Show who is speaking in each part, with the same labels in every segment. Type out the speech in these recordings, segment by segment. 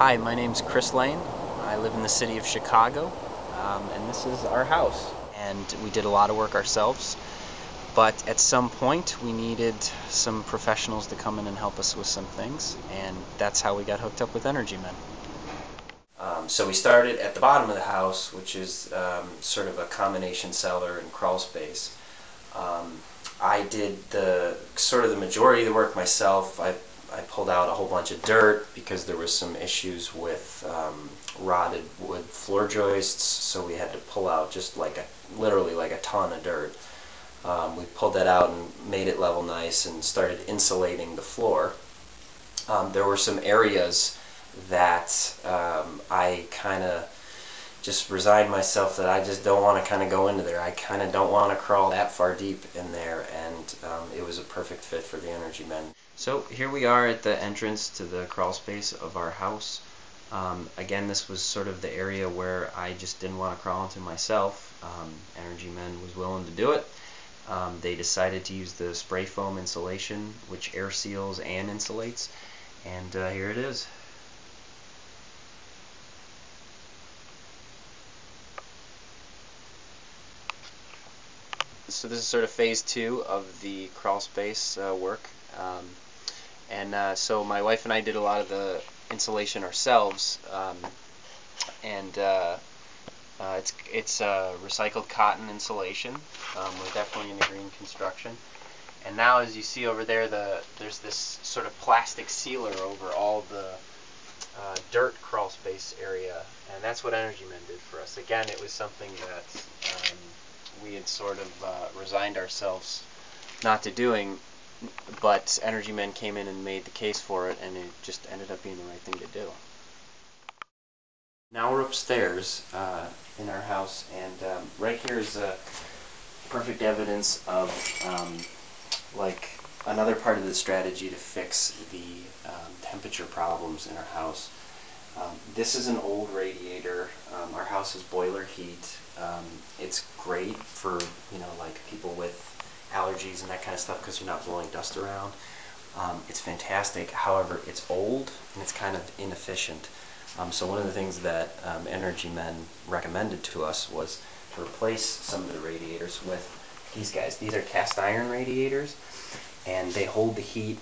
Speaker 1: Hi, my name's Chris Lane. I live in the city of Chicago, and this is our house. And we did a lot of work ourselves, but at some point we needed some professionals to come in and help us with some things, and that's how we got hooked up with EnergyMen. So we started at the bottom of the house, which is sort of a combination cellar and crawl space. I did the majority of the work myself. I pulled out a whole bunch of dirt because there was some issues with rotted wood floor joists, so we had to pull out just literally like a ton of dirt. We pulled that out and made it level nice and started insulating the floor. There were some areas that I kind of just resigned myself that I just don't want to kind of go into there. I kind of don't want to crawl that far deep in there, and it was a perfect fit for the EnergyMen. So here we are at the entrance to the crawl space of our house. Again, this was sort of the area where I just didn't want to crawl into myself. EnergyMen was willing to do it. They decided to use the spray foam insulation, which air seals and insulates, and here it is. So this is sort of phase 2 of the crawl space work, so my wife and I did a lot of the insulation ourselves, and it's recycled cotton insulation. We're definitely in the green construction. And now, as you see over there, there's this sort of plastic sealer over all the dirt crawl space area, and that's what EnergyMen did for us. Again, it was something that we had sort of resigned ourselves not to doing, but EnergyMen came in and made the case for it, and it just ended up being the right thing to do. Now we're upstairs in our house, and right here is perfect evidence of like another part of the strategy to fix the temperature problems in our house. This is an old radiator. Our house is boiler heat. It's great for like people with allergies and that kind of stuff because you're not blowing dust around. It's fantastic. However, it's old and it's kind of inefficient. So one of the things that EnergyMen recommended to us was to replace some of the radiators with these guys. These are cast iron radiators, and they hold the heat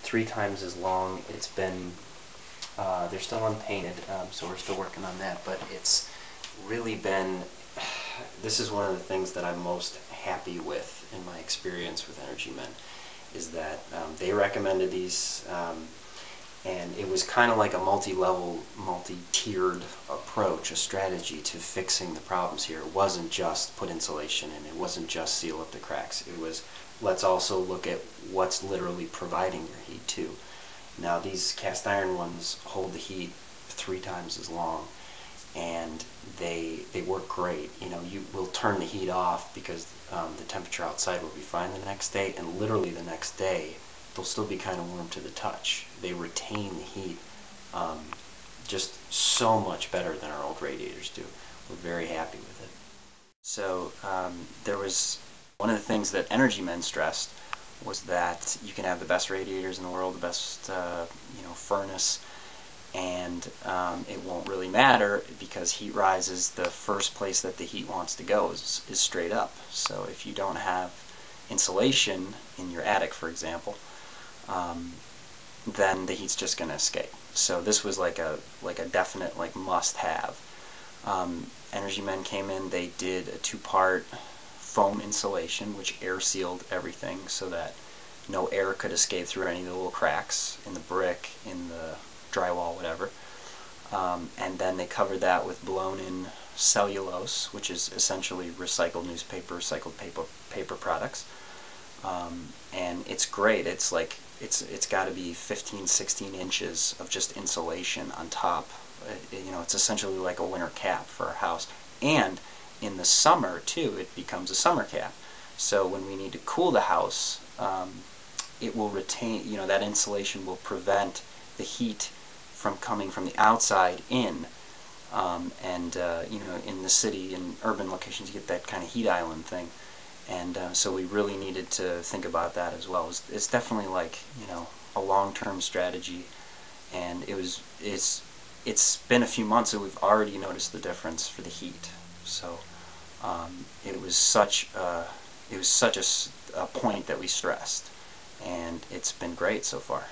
Speaker 1: 3 times as long. It's been they're still unpainted, so we're still working on that, but it's really been, this is one of the things that I'm most happy with in my experience with EnergyMen, is that they recommended these, and it was kind of like a multi-level, multi-tiered approach, a strategy to fixing the problems here. It wasn't just put insulation in, it wasn't just seal up the cracks, it was let's also look at what's literally providing your heat too. Now these cast iron ones hold the heat 3 times as long, and they work great. You will turn the heat off because the temperature outside will be fine the next day, and literally the next day they'll still be kind of warm to the touch. They retain the heat just so much better than our old radiators do. We're very happy with it. So there was one of the things that EnergyMen stressed was that you can have the best radiators in the world, the best furnace, and it won't really matter because heat rises. The first place that the heat wants to go is straight up. So if you don't have insulation in your attic, for example, then the heat's just going to escape. So this was like a definite must-have. EnergyMen came in. They did a 2-part foam insulation, which air sealed everything so that no air could escape through any of the little cracks in the brick, in the drywall, whatever. And then they covered that with blown-in cellulose, which is essentially recycled newspaper, recycled paper products. And it's great. It's got to be 15-16 inches of just insulation on top. It's essentially like a winter cap for our house. And in the summer too, it becomes a summer cap. So when we need to cool the house, it will retain, that insulation will prevent the heat from coming from the outside in. In the city, in urban locations, you get that kind of heat island thing. And so we really needed to think about that as well. It's definitely a long-term strategy, and it's been a few months and we've already noticed the difference for the heat. So it was such a point that we stressed, and it's been great so far.